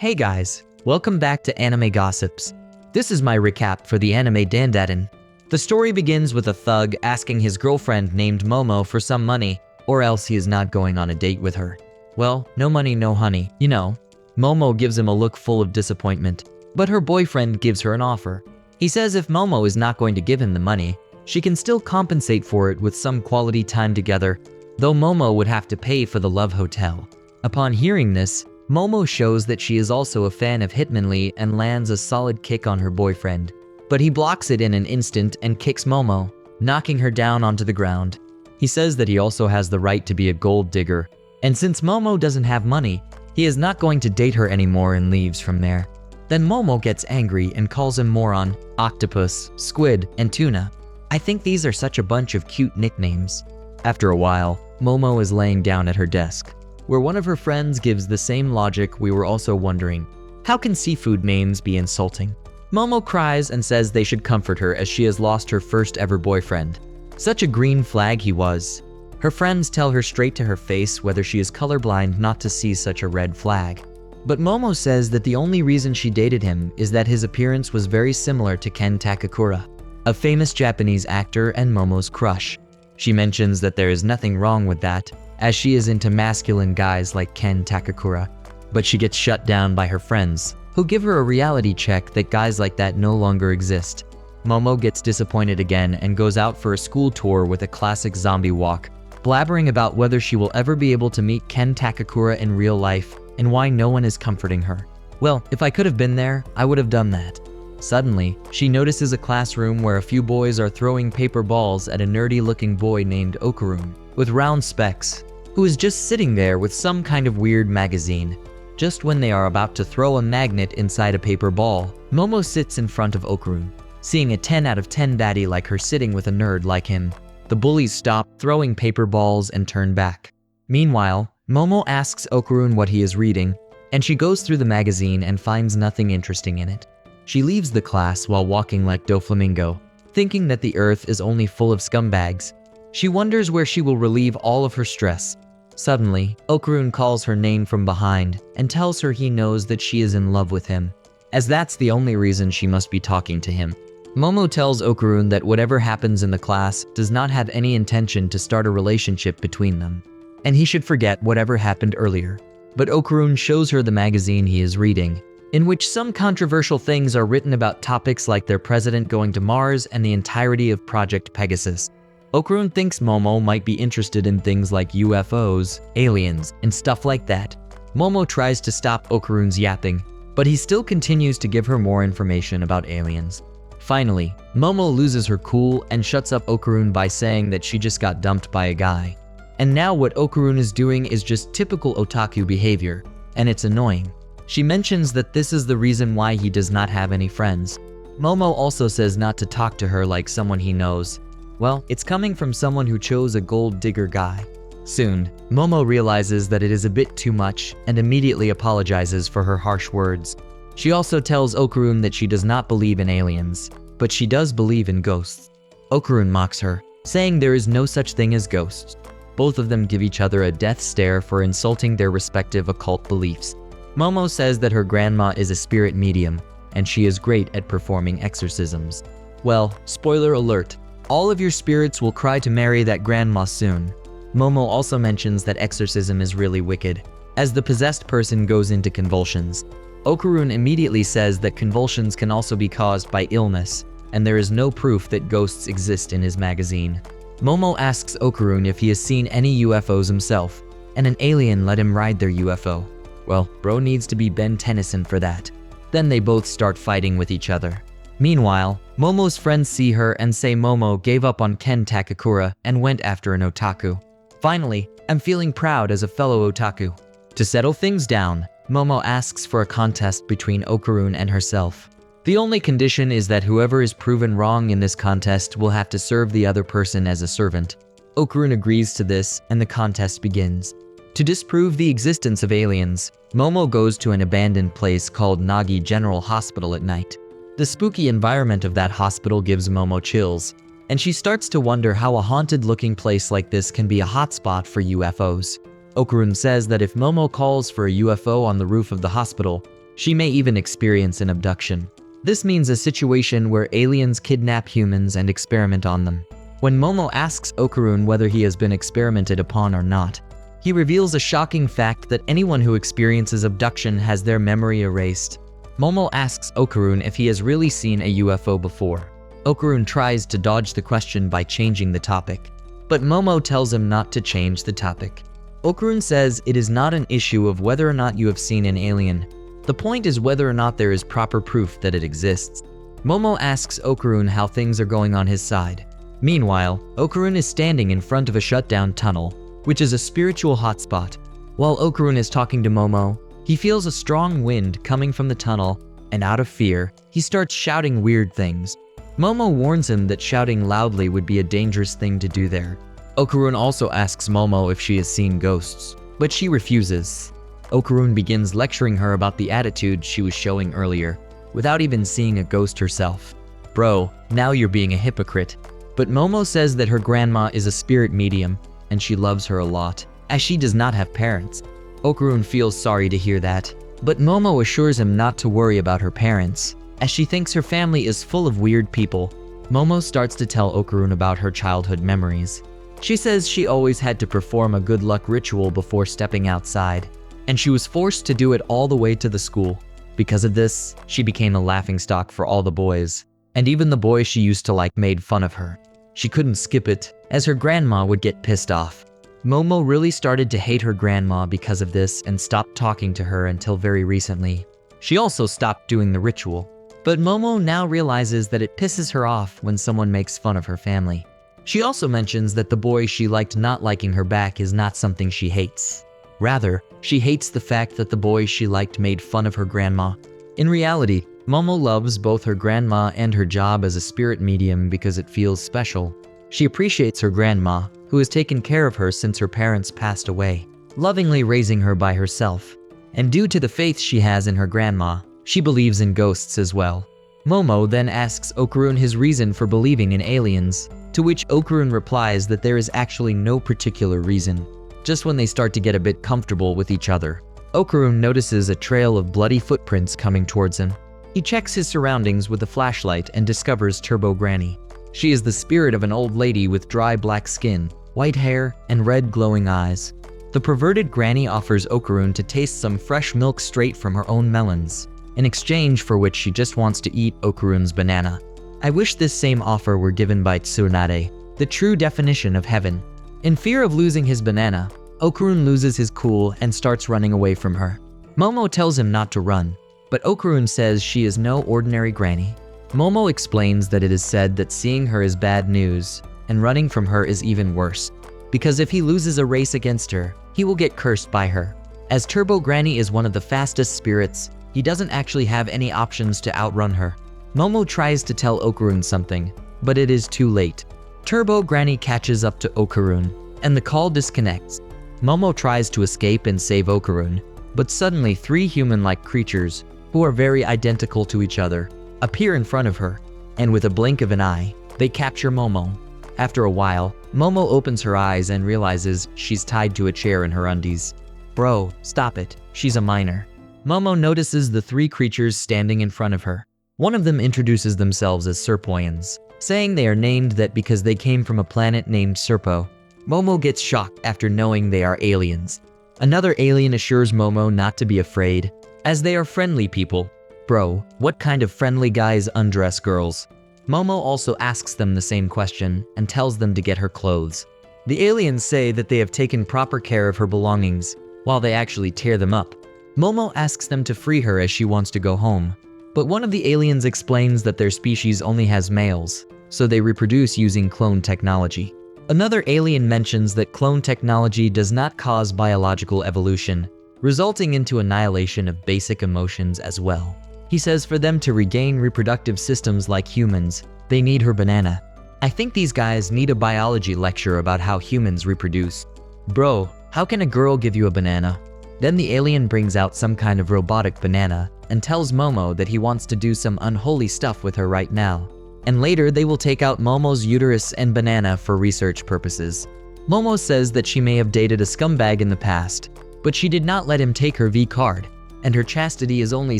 Hey guys, welcome back to Anime Gossips. This is my recap for the anime Dandadan. The story begins with a thug asking his girlfriend named Momo for some money, or else he is not going on a date with her. Well, no money, no honey, you know. Momo gives him a look full of disappointment, but her boyfriend gives her an offer. He says if Momo is not going to give him the money, she can still compensate for it with some quality time together, though Momo would have to pay for the love hotel. Upon hearing this, Momo shows that she is also a fan of Hitmonlee and lands a solid kick on her boyfriend. But he blocks it in an instant and kicks Momo, knocking her down onto the ground. He says that he also has the right to be a gold digger, and since Momo doesn't have money, he is not going to date her anymore and leaves from there. Then Momo gets angry and calls him moron, octopus, squid, and tuna. I think these are such a bunch of cute nicknames. After a while, Momo is laying down at her desk, where one of her friends gives the same logic we were also wondering. How can seafood names be insulting? Momo cries and says they should comfort her as she has lost her first ever boyfriend. Such a green flag he was. Her friends tell her straight to her face whether she is colorblind not to see such a red flag. But Momo says that the only reason she dated him is that his appearance was very similar to Ken Takakura, a famous Japanese actor and Momo's crush. She mentions that there is nothing wrong with that, as she is into masculine guys like Ken Takakura, but she gets shut down by her friends, who give her a reality check that guys like that no longer exist. Momo gets disappointed again and goes out for a school tour with a classic zombie walk, blabbering about whether she will ever be able to meet Ken Takakura in real life and why no one is comforting her. Well, if I could have been there, I would have done that. Suddenly, she notices a classroom where a few boys are throwing paper balls at a nerdy-looking boy named Okurun, with round specs, who is just sitting there with some kind of weird magazine. Just when they are about to throw a magnet inside a paper ball, Momo sits in front of Okurun. Seeing a 10 out of 10 baddie like her sitting with a nerd like him, the bullies stop throwing paper balls and turn back. Meanwhile, Momo asks Okurun what he is reading, and she goes through the magazine and finds nothing interesting in it. She leaves the class while walking like Doflamingo, thinking that the earth is only full of scumbags. She wonders where she will relieve all of her stress. Suddenly, Okurun calls her name from behind and tells her he knows that she is in love with him, as that's the only reason she must be talking to him. Momo tells Okurun that whatever happens in the class does not have any intention to start a relationship between them, and he should forget whatever happened earlier. But Okurun shows her the magazine he is reading, in which some controversial things are written about topics like their president going to Mars and the entirety of Project Pegasus. Okurun thinks Momo might be interested in things like UFOs, aliens, and stuff like that. Momo tries to stop Okurun's yapping, but he still continues to give her more information about aliens. Finally, Momo loses her cool and shuts up Okurun by saying that she just got dumped by a guy. And now what Okurun is doing is just typical otaku behavior, and it's annoying. She mentions that this is the reason why he does not have any friends. Momo also says not to talk to her like someone he knows. Well, it's coming from someone who chose a gold digger guy. Soon, Momo realizes that it is a bit too much and immediately apologizes for her harsh words. She also tells Okurun that she does not believe in aliens, but she does believe in ghosts. Okurun mocks her, saying there is no such thing as ghosts. Both of them give each other a death stare for insulting their respective occult beliefs. Momo says that her grandma is a spirit medium, and she is great at performing exorcisms. Well, spoiler alert, all of your spirits will cry to marry that grandma soon. Momo also mentions that exorcism is really wicked, as the possessed person goes into convulsions. Okurun immediately says that convulsions can also be caused by illness, and there is no proof that ghosts exist in his magazine. Momo asks Okurun if he has seen any UFOs himself, and an alien let him ride their UFO. Well, bro needs to be Ben Tennyson for that. Then they both start fighting with each other. Meanwhile, Momo's friends see her and say Momo gave up on Ken Takakura and went after an otaku. Finally, I'm feeling proud as a fellow otaku. To settle things down, Momo asks for a contest between Okurun and herself. The only condition is that whoever is proven wrong in this contest will have to serve the other person as a servant. Okurun agrees to this and the contest begins. To disprove the existence of aliens, Momo goes to an abandoned place called Nagi General Hospital at night. The spooky environment of that hospital gives Momo chills, and she starts to wonder how a haunted-looking place like this can be a hotspot for UFOs. Okurun says that if Momo calls for a UFO on the roof of the hospital, She may even experience an abduction. This means a situation where aliens kidnap humans and experiment on them. When Momo asks Okurun whether he has been experimented upon or not, he reveals a shocking fact that anyone who experiences abduction has their memory erased. Momo asks Okurun if he has really seen a UFO before. Okurun tries to dodge the question by changing the topic, but Momo tells him not to change the topic. Okurun says it is not an issue of whether or not you have seen an alien. The point is whether or not there is proper proof that it exists. Momo asks Okurun how things are going on his side. Meanwhile, Okurun is standing in front of a shut-down tunnel, which is a spiritual hotspot. While Okurun is talking to Momo, he feels a strong wind coming from the tunnel, and out of fear, he starts shouting weird things. Momo warns him that shouting loudly would be a dangerous thing to do there. Okurun also asks Momo if she has seen ghosts, but she refuses. Okurun begins lecturing her about the attitude she was showing earlier, without even seeing a ghost herself. Bro, now you're being a hypocrite. But Momo says that her grandma is a spirit medium, and she loves her a lot, as she does not have parents. Okurun feels sorry to hear that, but Momo assures him not to worry about her parents, as she thinks her family is full of weird people. Momo starts to tell Okurun about her childhood memories. She says she always had to perform a good luck ritual before stepping outside, and she was forced to do it all the way to the school. Because of this, she became a laughingstock for all the boys, and even the boys she used to like made fun of her. She couldn't skip it, as her grandma would get pissed off. Momo really started to hate her grandma because of this and stopped talking to her until very recently. She also stopped doing the ritual. But Momo now realizes that it pisses her off when someone makes fun of her family. She also mentions that the boy she liked not liking her back is not something she hates. Rather, she hates the fact that the boy she liked made fun of her grandma. In reality, Momo loves both her grandma and her job as a spirit medium because it feels special. She appreciates her grandma, who has taken care of her since her parents passed away, lovingly raising her by herself. And due to the faith she has in her grandma, she believes in ghosts as well. Momo then asks Okurun his reason for believing in aliens, to which Okurun replies that there is actually no particular reason. Just when they start to get a bit comfortable with each other, Okurun notices a trail of bloody footprints coming towards him. He checks his surroundings with a flashlight and discovers Turbo Granny. She is the spirit of an old lady with dry black skin, white hair, and red glowing eyes. The perverted granny offers Okurun to taste some fresh milk straight from her own melons, in exchange for which she just wants to eat Okurun's banana. I wish this same offer were given by Tsunade, the true definition of heaven. In fear of losing his banana, Okurun loses his cool and starts running away from her. Momo tells him not to run, but Okurun says she is no ordinary granny. Momo explains that it is said that seeing her is bad news, and running from her is even worse, because if he loses a race against her, he will get cursed by her. As Turbo Granny is one of the fastest spirits, he doesn't actually have any options to outrun her. Momo tries to tell Okurun something, but it is too late. Turbo Granny catches up to Okurun, and the call disconnects. Momo tries to escape and save Okurun, but suddenly 3 human-like creatures, who are very identical to each other, appear in front of her, and with a blink of an eye, they capture Momo. After a while, Momo opens her eyes and realizes she's tied to a chair in her undies. Bro, stop it, she's a minor. Momo notices the 3 creatures standing in front of her. One of them introduces themselves as Serpoians, saying they are named that because they came from a planet named Serpo. Momo gets shocked after knowing they are aliens. Another alien assures Momo not to be afraid, as they are friendly people. Bro, what kind of friendly guys undress girls? Momo also asks them the same question and tells them to get her clothes. The aliens say that they have taken proper care of her belongings, while they actually tear them up. Momo asks them to free her as she wants to go home. But one of the aliens explains that their species only has males, so they reproduce using clone technology. Another alien mentions that clone technology does not cause biological evolution, resulting into annihilation of basic emotions as well. He says for them to regain reproductive systems like humans, they need her banana. I think these guys need a biology lecture about how humans reproduce. Bro, how can a girl give you a banana? Then the alien brings out some kind of robotic banana and tells Momo that he wants to do some unholy stuff with her right now. And later they will take out Momo's uterus and banana for research purposes. Momo says that she may have dated a scumbag in the past, but she did not let him take her V card. and her chastity is only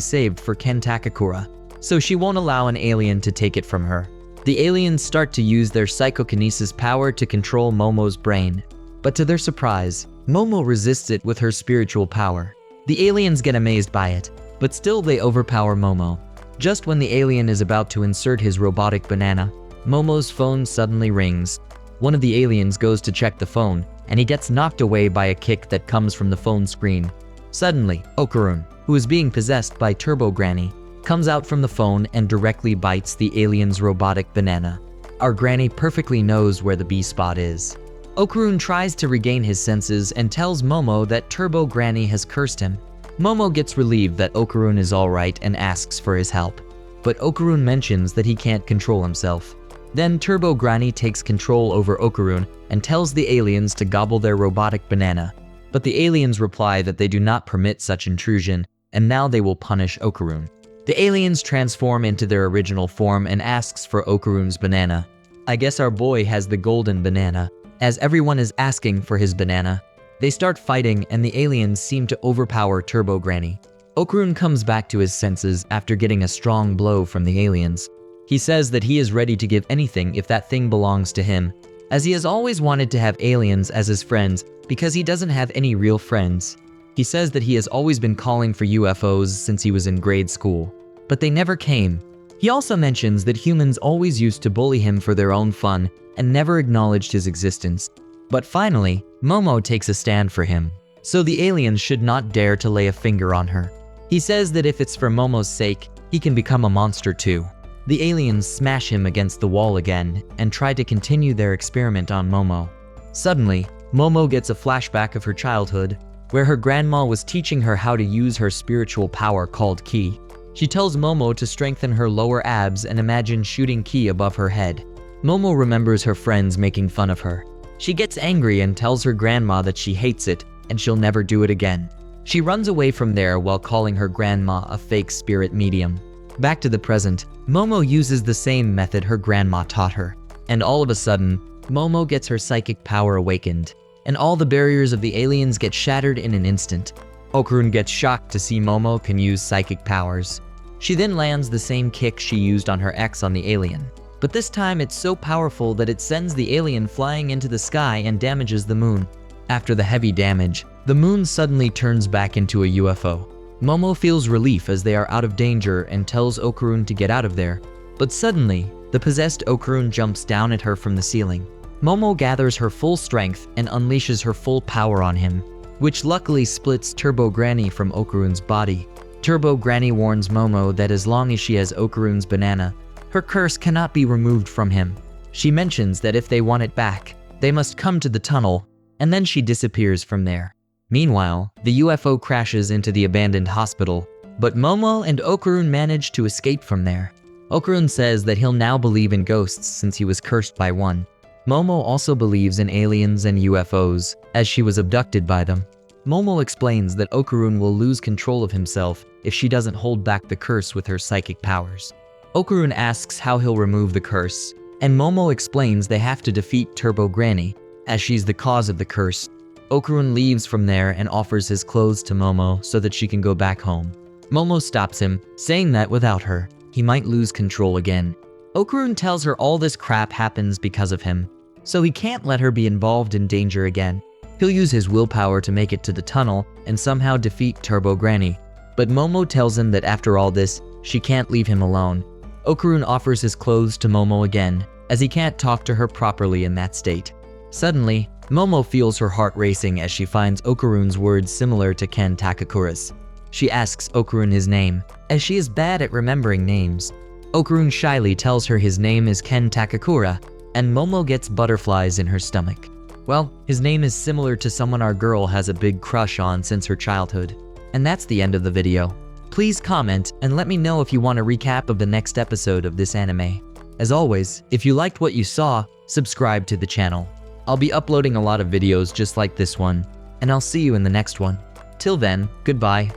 saved for Ken Takakura, so she won't allow an alien to take it from her. The aliens start to use their psychokinesis power to control Momo's brain, but to their surprise, Momo resists it with her spiritual power. The aliens get amazed by it, but still they overpower Momo. Just when the alien is about to insert his robotic banana, Momo's phone suddenly rings. One of the aliens goes to check the phone, and he gets knocked away by a kick that comes from the phone screen. Suddenly, Okurun, who is being possessed by Turbo Granny, comes out from the phone and directly bites the alien's robotic banana. Our granny perfectly knows where the B-spot is. Okurun tries to regain his senses and tells Momo that Turbo Granny has cursed him. Momo gets relieved that Okurun is alright and asks for his help, but Okurun mentions that he can't control himself. Then Turbo Granny takes control over Okurun and tells the aliens to gobble their robotic banana, but the aliens reply that they do not permit such intrusion, and now they will punish Okurun. The aliens transform into their original form and asks for Okurun's banana. I guess our boy has the golden banana, as everyone is asking for his banana. They start fighting and the aliens seem to overpower Turbo Granny. Okurun comes back to his senses after getting a strong blow from the aliens. He says that he is ready to give anything if that thing belongs to him, as he has always wanted to have aliens as his friends because he doesn't have any real friends. He says that he has always been calling for UFOs since he was in grade school, but they never came. He also mentions that humans always used to bully him for their own fun and never acknowledged his existence. But finally, Momo takes a stand for him, so the aliens should not dare to lay a finger on her. He says that if it's for Momo's sake, he can become a monster too. The aliens smash him against the wall again and try to continue their experiment on Momo. Suddenly, Momo gets a flashback of her childhood, where her grandma was teaching her how to use her spiritual power called ki. She tells Momo to strengthen her lower abs and imagine shooting ki above her head. Momo remembers her friends making fun of her. She gets angry and tells her grandma that she hates it and she'll never do it again. She runs away from there while calling her grandma a fake spirit medium. Back to the present, Momo uses the same method her grandma taught her. And all of a sudden, Momo gets her psychic power awakened, and all the barriers of the aliens get shattered in an instant. Okurun gets shocked to see Momo can use psychic powers. She then lands the same kick she used on her ex on the alien. But this time it's so powerful that it sends the alien flying into the sky and damages the moon. After the heavy damage, the moon suddenly turns back into a UFO. Momo feels relief as they are out of danger and tells Okurun to get out of there. But suddenly, the possessed Okurun jumps down at her from the ceiling. Momo gathers her full strength and unleashes her full power on him, which luckily splits Turbo Granny from Okurun's body. Turbo Granny warns Momo that as long as she has Okurun's banana, her curse cannot be removed from him. She mentions that if they want it back, they must come to the tunnel, and then she disappears from there. Meanwhile, the UFO crashes into the abandoned hospital, but Momo and Okurun manage to escape from there. Okurun says that he'll now believe in ghosts since he was cursed by one. Momo also believes in aliens and UFOs, as she was abducted by them. Momo explains that Okurun will lose control of himself if she doesn't hold back the curse with her psychic powers. Okurun asks how he'll remove the curse, and Momo explains they have to defeat Turbo Granny, as she's the cause of the curse. Okurun leaves from there and offers his clothes to Momo so that she can go back home. Momo stops him, saying that without her, he might lose control again. Okurun tells her all this crap happens because of him, so he can't let her be involved in danger again. He'll use his willpower to make it to the tunnel and somehow defeat Turbo Granny. But Momo tells him that after all this, she can't leave him alone. Okurun offers his clothes to Momo again, as he can't talk to her properly in that state. Suddenly, Momo feels her heart racing as she finds Okurun's words similar to Ken Takakura's. She asks Okurun his name, as she is bad at remembering names. Okurun shyly tells her his name is Ken Takakura, and Momo gets butterflies in her stomach. Well, his name is similar to someone our girl has a big crush on since her childhood. And that's the end of the video. Please comment and let me know if you want a recap of the next episode of this anime. As always, if you liked what you saw, subscribe to the channel. I'll be uploading a lot of videos just like this one, and I'll see you in the next one. Till then, goodbye.